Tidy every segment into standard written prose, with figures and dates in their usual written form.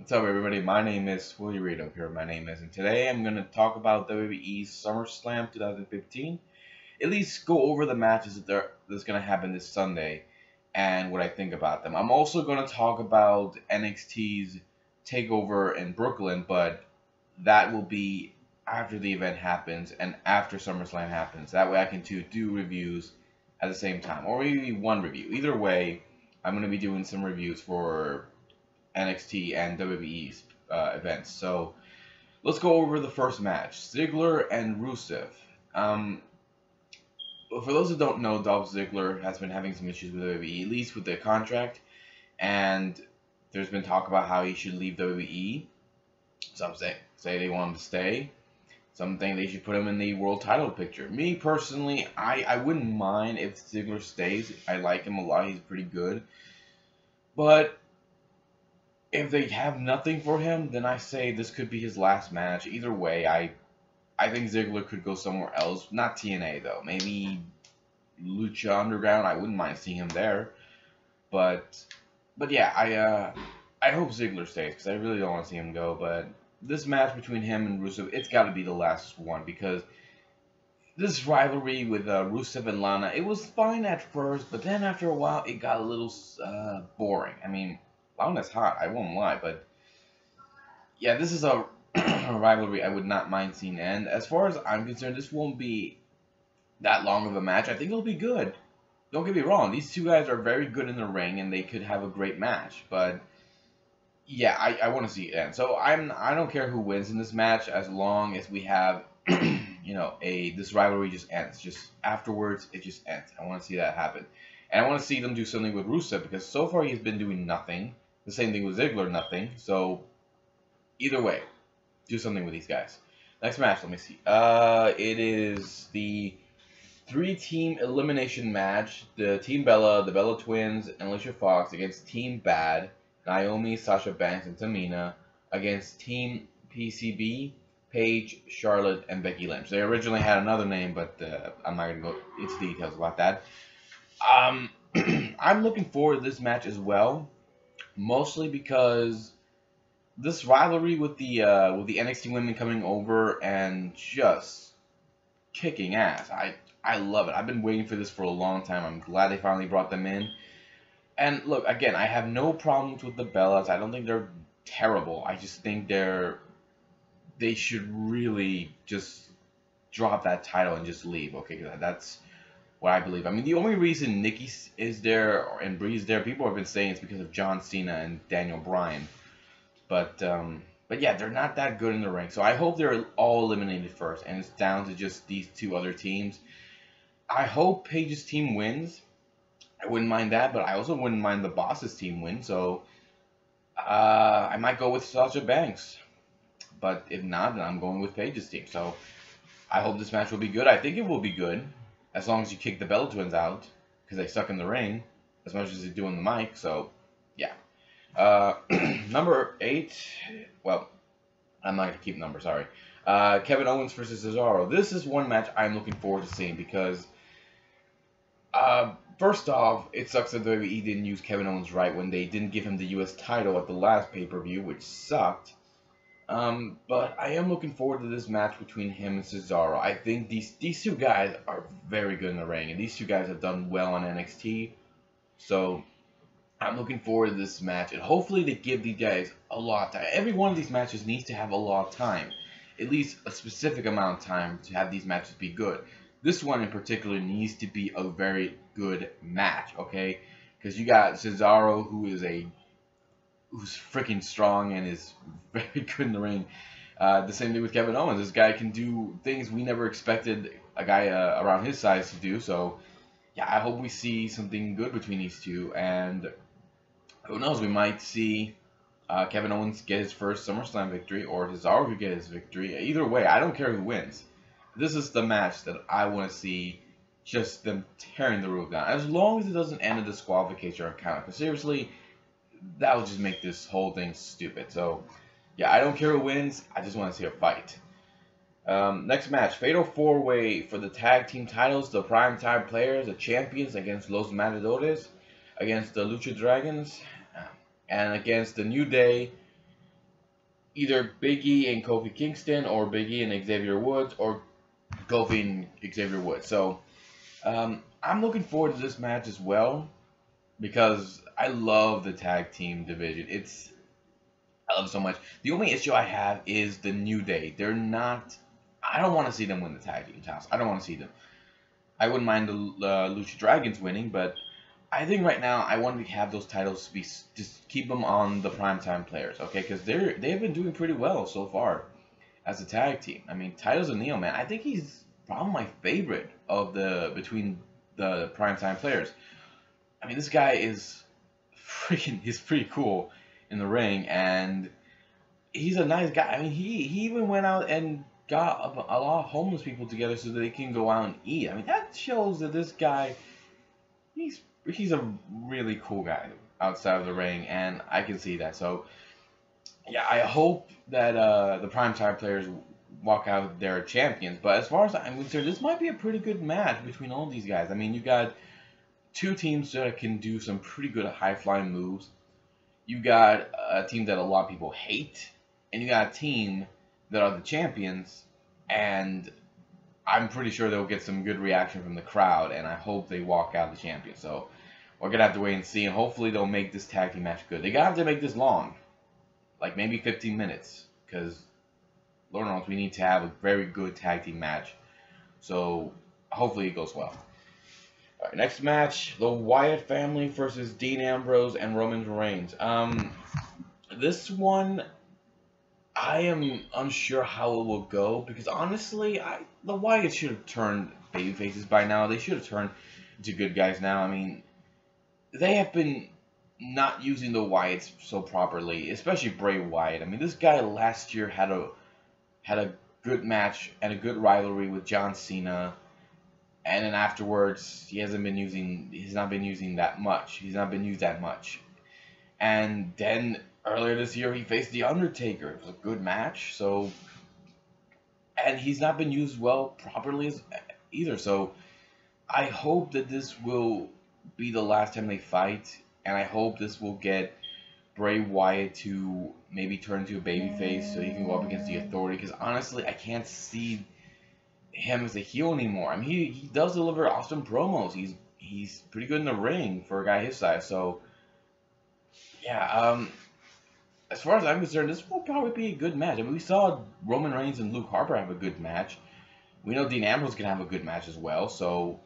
What's up, everybody? My name is Willie Reed up here. My name is, and today I'm going to talk about WWE SummerSlam 2015. At least go over the matches that's going to happen this Sunday and what I think about them. I'm also going to talk about NXT's takeover in Brooklyn, but that will be after the event happens and after SummerSlam happens. That way I can do reviews at the same time, or maybe one review. Either way, I'm going to be doing some reviews for NXT and WWE's events. So let's go over the first match: Ziggler and Rusev. For those who don't know, Dolph Ziggler has been having some issues with WWE, at least with the contract, and there's been talk about how he should leave WWE. Some say they want him to stay. Some think they should put him in the world title picture. Me personally, I wouldn't mind if Ziggler stays. I like him a lot. He's pretty good. But if they have nothing for him, then I say this could be his last match. Either way, I think Ziggler could go somewhere else. Not TNA, though. Maybe Lucha Underground. I wouldn't mind seeing him there. But yeah, I hope Ziggler stays, because I really don't want to see him go. But this match between him and Rusev, it's got to be the last one, because this rivalry with Rusev and Lana, it was fine at first, but then after a while, it got a little boring. I mean, Lana's hot, I won't lie, but yeah, this is a rivalry I would not mind seeing end. As far as I'm concerned, this won't be that long of a match. I think it'll be good. Don't get me wrong, these two guys are very good in the ring, and they could have a great match, but yeah, I want to see it end. So I don't care who wins in this match, as long as we have this rivalry just ends. Just afterwards, it just ends. I want to see that happen. And I want to see them do something with Rusev, because so far he's been doing nothing. The same thing with Ziggler, nothing. So either way, do something with these guys. Next match, let me see. It is the 3-team elimination match. The Team Bella, the Bella Twins, and Alicia Fox against Team Bad, Naomi, Sasha Banks, and Tamina, against Team PCB, Paige, Charlotte, and Becky Lynch. They originally had another name, but I'm not going to go into details about that. I'm looking forward to this match as well, mostly because this rivalry with the NXT women coming over and just kicking ass. I love it. I've been waiting for this for a long time. I'm glad they finally brought them in. And look, again, I have no problems with the Bellas. I don't think they're terrible. I just think they should really just drop that title and just leave. Okay, that's what I believe. I mean, the only reason Nikki is there and Bree is there, people have been saying it's because of John Cena and Daniel Bryan. But yeah, they're not that good in the ring. So I hope they're all eliminated first, and it's down to just these two other teams. I hope Paige's team wins. I wouldn't mind that, but I also wouldn't mind the Boss's team win. So I might go with Sasha Banks. But if not, then I'm going with Paige's team. So I hope this match will be good. I think it will be good, as long as you kick the Bella Twins out, because they suck in the ring as much as they do on the mic. So yeah. Number 8. Well, I'm not gonna keep numbers. Sorry. Kevin Owens versus Cesaro. This is one match I'm looking forward to seeing, because first off, it sucks that WWE didn't use Kevin Owens right when they didn't give him the US title at the last pay-per-view, which sucked. But I am looking forward to this match between him and Cesaro. I think these two guys are very good in the ring, and these two guys have done well on NXT. So I'm looking forward to this match, and hopefully they give these guys a lot of time. Every one of these matches needs to have a lot of time, at least a specific amount of time to have these matches be good. This one in particular needs to be a very good match, okay? Because you got Cesaro, who's freaking strong and is very good in the ring. The same thing with Kevin Owens. This guy can do things we never expected a guy around his size to do. So yeah, I hope we see something good between these two. And who knows, we might see Kevin Owens get his first SummerSlam victory, or Cesaro could get his victory. Either way, I don't care who wins. This is the match that I want to see, just them tearing the roof down. As long as it doesn't end in disqualification or count. Because seriously, that would just make this whole thing stupid. So yeah, I don't care who wins. I just want to see a fight. Next match, Fatal 4-Way for the tag team titles. The Primetime Players, the champions, against Los Matadores, against the Lucha Dragons, and against the New Day, either Big E and Kofi Kingston, or Big E and Xavier Woods, or Kofi and Xavier Woods. So I'm looking forward to this match as well because I love the tag team division. I love it so much. The only issue I have is the New Day. They're not. I don't want to see them win the tag team titles. I don't want to see them. I wouldn't mind the Lucha Dragons winning, but I think right now I want to have those titles be just keep them on the primetime players, okay? Because they've been doing pretty well so far as a tag team. I mean, Titus O'Neil, man, I think he's probably my favorite of the between the primetime players. I mean, this guy is he's pretty cool in the ring, and he's a nice guy. I mean, he even went out and got a lot of homeless people together so that they can go out and eat. I mean, that shows that this guy, he's a really cool guy outside of the ring, and I can see that. So, yeah, I hope that the primetime players walk out their champions. But as far as I'm concerned, this might be a pretty good match between all these guys. I mean, you got two teams that can do some pretty good high-flying moves. You got a team that a lot of people hate, and you got a team that are the champions, and I'm pretty sure they'll get some good reaction from the crowd, and I hope they walk out the champions. So we're going to have to wait and see, and hopefully they'll make this tag team match good. They're going to have to make this long, like maybe 15 minutes, because Lord knows we need to have a very good tag team match. So hopefully it goes well. All right, next match, the Wyatt family versus Dean Ambrose and Roman Reigns. This one, I am unsure how it will go because honestly, the Wyatts should have turned babyfaces by now. They should have turned into good guys now. I mean, they have been not using the Wyatts so properly, especially Bray Wyatt. I mean, this guy last year had a good match and a good rivalry with John Cena. And then afterwards, he's not been using that much. He's not been used that much. And then earlier this year, he faced The Undertaker. It was a good match. So, and he's not been used well properly either. So, I hope that this will be the last time they fight. And I hope this will get Bray Wyatt to maybe turn into a babyface so he can go up against the Authority. Because honestly, I can't see him as a heel anymore. I mean, he does deliver awesome promos. He's pretty good in the ring for a guy his size. So, yeah. As far as I'm concerned, this will probably be a good match. I mean, we saw Roman Reigns and Luke Harper have a good match. We know Dean Ambrose can have a good match as well. So,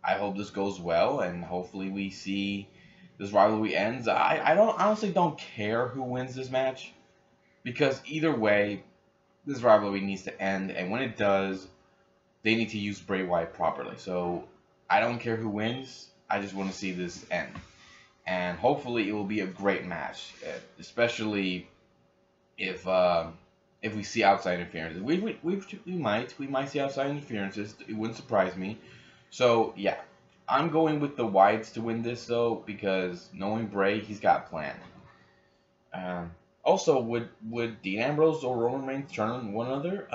I hope this goes well, and hopefully we see this rivalry ends. I honestly don't care who wins this match, because either way, this rivalry needs to end, and when it does, they need to use Bray Wyatt properly. So I don't care who wins. I just want to see this end. And hopefully it will be a great match, especially if we see outside interference. We might see outside interferences. It wouldn't surprise me. So yeah, I'm going with the Wyatts to win this though, because knowing Bray, he's got a plan. Also, would Dean Ambrose or Roman Reigns turn on one another?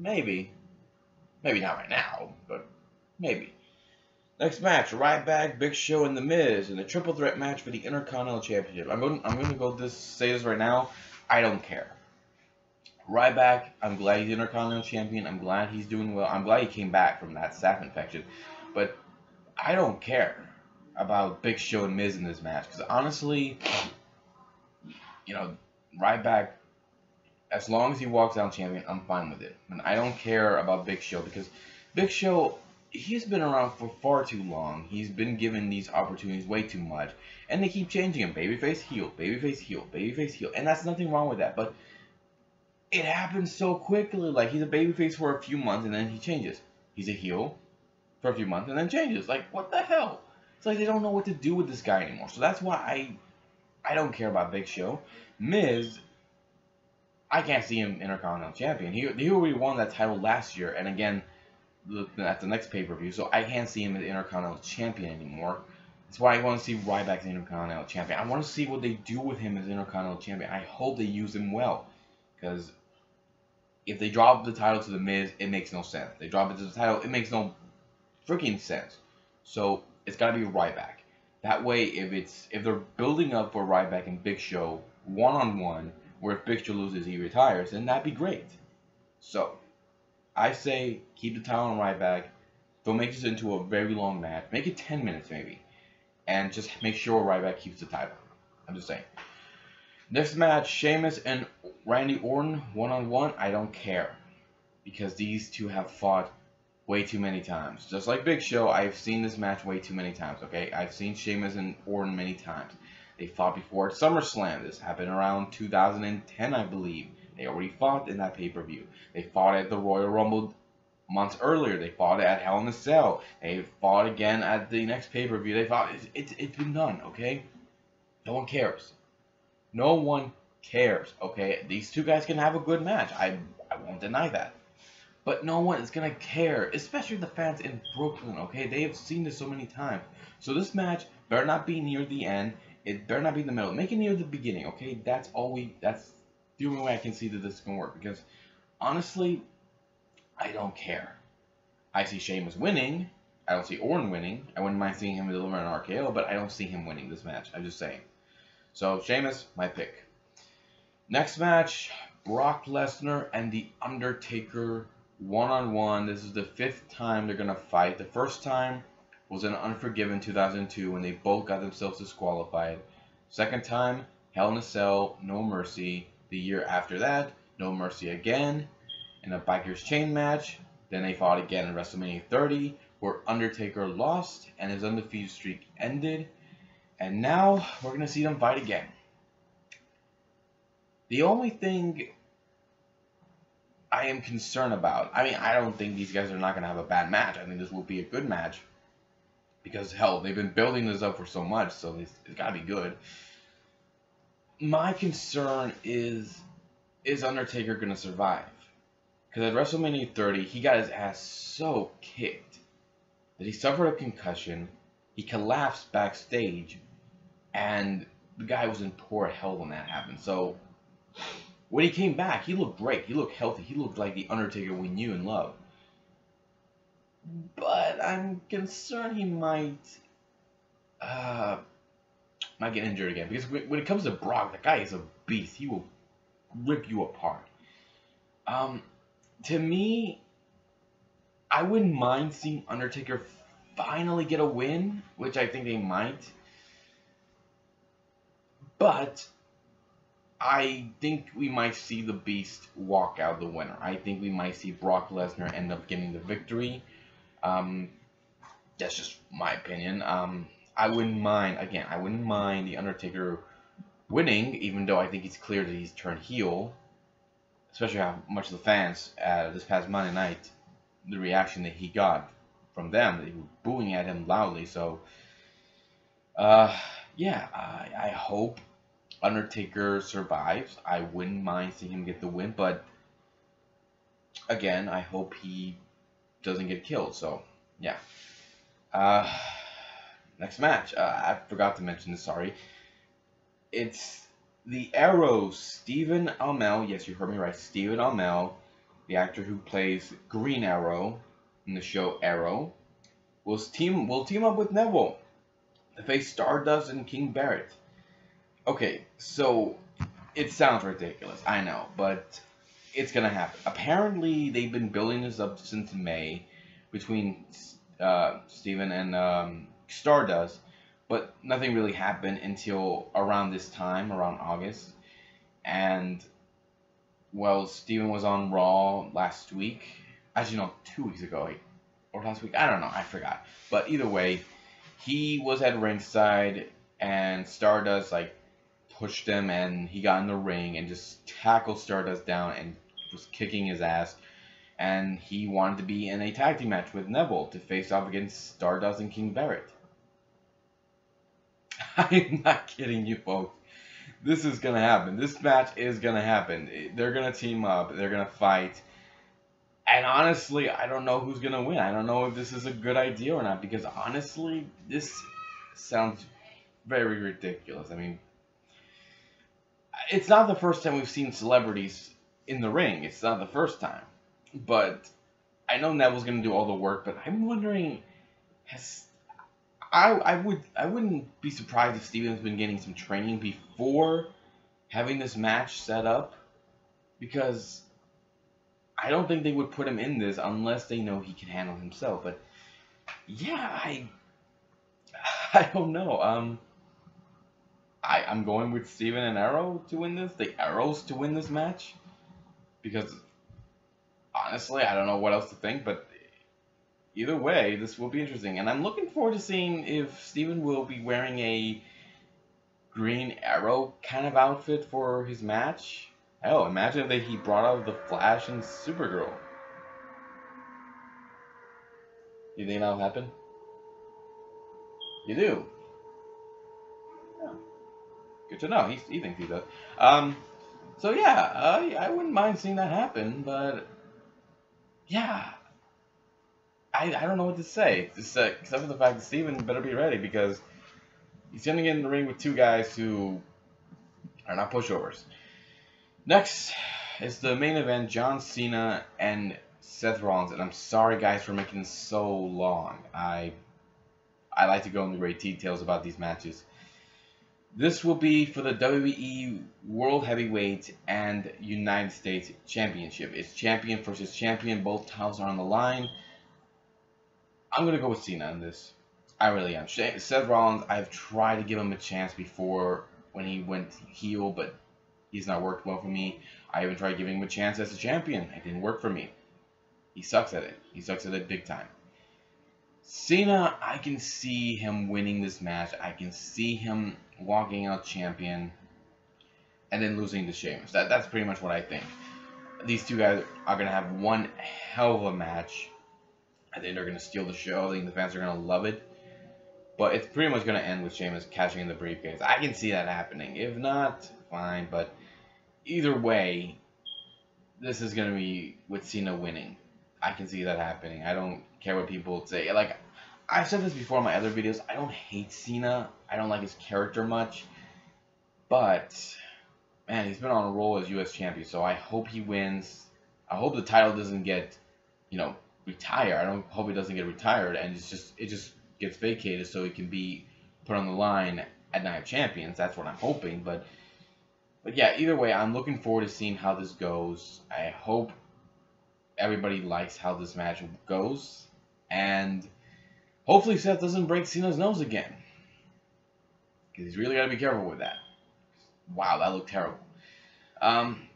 Maybe not right now, but maybe. Next match, Ryback, Big Show, and The Miz in a triple threat match for the Intercontinental Championship. I'm going to say this right now. I don't care. Ryback, I'm glad he's Intercontinental Champion. I'm glad he's doing well. I'm glad he came back from that staph infection. But I don't care about Big Show and Miz in this match, because honestly, you know, Ryback, as long as he walks out champion, I'm fine with it. And I don't care about Big Show, because Big Show, he's been around for far too long. He's been given these opportunities way too much. And they keep changing him. Babyface, heel, babyface, heel, babyface, heel. And that's nothing wrong with that. But it happens so quickly. Like, he's a babyface for a few months and then he changes. He's a heel for a few months and then changes. Like, what the hell? It's like they don't know what to do with this guy anymore. So that's why I don't care about Big Show. Miz, I can't see him Intercontinental Champion. He already won that title last year, and again, at the next pay-per-view, so I can't see him as Intercontinental Champion anymore. That's why I want to see Ryback as Intercontinental Champion. I want to see what they do with him as Intercontinental Champion. I hope they use him well, because if they drop the title to The Miz, it makes no sense. They drop it to the title, it makes no freaking sense. So it's got to be Ryback. That way, if they're building up for Ryback and Big Show one-on-one, where if Big Show loses, he retires, then that'd be great. So, I say keep the title on Ryback. Don't make this into a very long match. Make it 10 minutes maybe. And just make sure Ryback keeps the title. I'm just saying. Next match, Sheamus and Randy Orton one-on-one. I don't care. Because these two have fought way too many times. Just like Big Show, I've seen this match way too many times, okay? I've seen Sheamus and Orton many times. They fought before at SummerSlam. This happened around 2010, I believe. They already fought in that pay-per-view. They fought at the Royal Rumble months earlier. They fought at Hell in a Cell. They fought again at the next pay-per-view. They fought. It's been done, okay? No one cares. No one cares, okay? These two guys can have a good match. I won't deny that. But no one is going to care, especially the fans in Brooklyn, okay? They have seen this so many times. So this match better not be near the end. It better not be in the middle. Make it near the beginning, okay? That's the only way I can see that this can work. Because, honestly, I don't care. I see Sheamus winning. I don't see Orton winning. I wouldn't mind seeing him deliver an RKO, but I don't see him winning this match. I'm just saying. So, Sheamus, my pick. Next match, Brock Lesnar and The Undertaker one-on-one. This is the 5th time they're going to fight. The first time was in Unforgiven 2002 when they both got themselves disqualified. Second time, Hell in a Cell, No Mercy. The year after that, No Mercy again in a Bikers Chain match. Then they fought again in WrestleMania 30 where Undertaker lost and his undefeated streak ended. And now we're going to see them fight again. The only thing I am concerned about, I mean, I don't think these guys are not going to have a bad match. I think this will be a good match. Because, hell, they've been building this up for so much, so it's got to be good. My concern is Undertaker going to survive? Because at WrestleMania 30, he got his ass so kicked that he suffered a concussion, he collapsed backstage, and the guy was in poor health when that happened. So, when he came back, he looked great. He looked healthy. He looked like the Undertaker we knew and loved. But I'm concerned he might get injured again. Because when it comes to Brock, the guy is a beast. He will rip you apart. To me, I wouldn't mind seeing Undertaker finally get a win, which I think they might. But I think we might see the Beast walk out the winner. I think we might see Brock Lesnar end up getting the victory. That's just my opinion. I wouldn't mind, again, I wouldn't mind the Undertaker winning, even though I think it's clear that he's turned heel. Especially how much the fans, this past Monday night, the reaction that he got from them, they were booing at him loudly. So, yeah, I hope Undertaker survives. I wouldn't mind seeing him get the win, but again, I hope he doesn't get killed. So, yeah. Next match. I forgot to mention this, sorry. It's the Arrow, Stephen Amell. Yes, you heard me right. Stephen Amell, the actor who plays Green Arrow in the show Arrow, will team up with Neville to face Stardust and King Barrett. Okay, so it sounds ridiculous, I know, but it's gonna happen. Apparently, they've been building this up since May between Steven and Stardust, but nothing really happened until around this time, around August. And, well, Steven was on Raw last week. Actually, no, 2 weeks ago. Or last week. I don't know. I forgot. But either way, he was at ringside, and Stardust, like, pushed him, and he got in the ring and just tackled Stardust down and was kicking his ass. And he wanted to be in a tag team match with Neville to face off against Stardust and King Barrett. I'm not kidding you, folks. This is going to happen. This match is going to happen. They're going to team up. They're going to fight. And honestly, I don't know who's going to win. I don't know if this is a good idea or not. Because honestly, this sounds very ridiculous. I mean, it's not the first time we've seen celebrities in the ring. It's not the first time. But I know Neville's going to do all the work. But I'm wondering, I wouldn't be surprised if Steven's been getting some training before having this match set up, because I don't think they would put him in this unless they know he can handle himself. But yeah, I don't know. I'm going with Steven and Arrow to win this. The Arrows to win this match, because honestly, I don't know what else to think. But either way, this will be interesting, and I'm looking forward to seeing if Steven will be wearing a Green Arrow kind of outfit for his match. Oh, imagine that he brought out the Flash and Supergirl. You think that'll happen? You do? Yeah. Good to know. He thinks he does. So yeah, I wouldn't mind seeing that happen, but yeah, I don't know what to say. Just, except for the fact that Steven better be ready, because he's going to get in the ring with two guys who are not pushovers. Next is the main event, John Cena and Seth Rollins. And I'm sorry, guys, for making this so long. I like to go into great details about these matches. This will be for the WWE World Heavyweight and United States Championship. It's champion versus champion. Both titles are on the line. I'm going to go with Cena on this. I really am. Seth Rollins, I've tried to give him a chance before when he went heel, but he's not worked well for me. I even tried giving him a chance as a champion. It didn't work for me. He sucks at it. He sucks at it big time. Cena, I can see him winning this match. I can see him walking out champion and then losing to Sheamus. That's pretty much what I think. These two guys are going to have one hell of a match. I think they're going to steal the show. I think the fans are going to love it. But it's pretty much going to end with Sheamus cashing in the briefcase. I can see that happening. If not, fine. But either way, this is going to be with Cena winning. I can see that happening. I don't care what people say. Like, I've said this before in my other videos. I don't hate Cena. I don't like his character much. But, man, he's been on a roll as U.S. champion. So I hope he wins. I hope the title doesn't get, retired. I don't hope he doesn't get retired. And it just gets vacated so it can be put on the line at Night of Champions. That's what I'm hoping. But yeah, either way, I'm looking forward to seeing how this goes. I hope everybody likes how this match goes. And hopefully Seth doesn't break Cena's nose again, because he's really got to be careful with that. Wow, that looked terrible.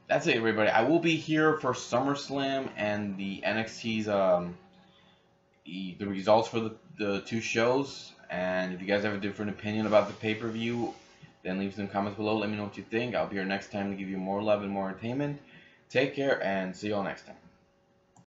That's it, everybody. I will be here for SummerSlam and the NXT's the results for the two shows. And if you guys have a different opinion about the pay-per-view, then leave some comments below. Let me know what you think. I'll be here next time to give you more love and more entertainment. Take care, and see you all next time.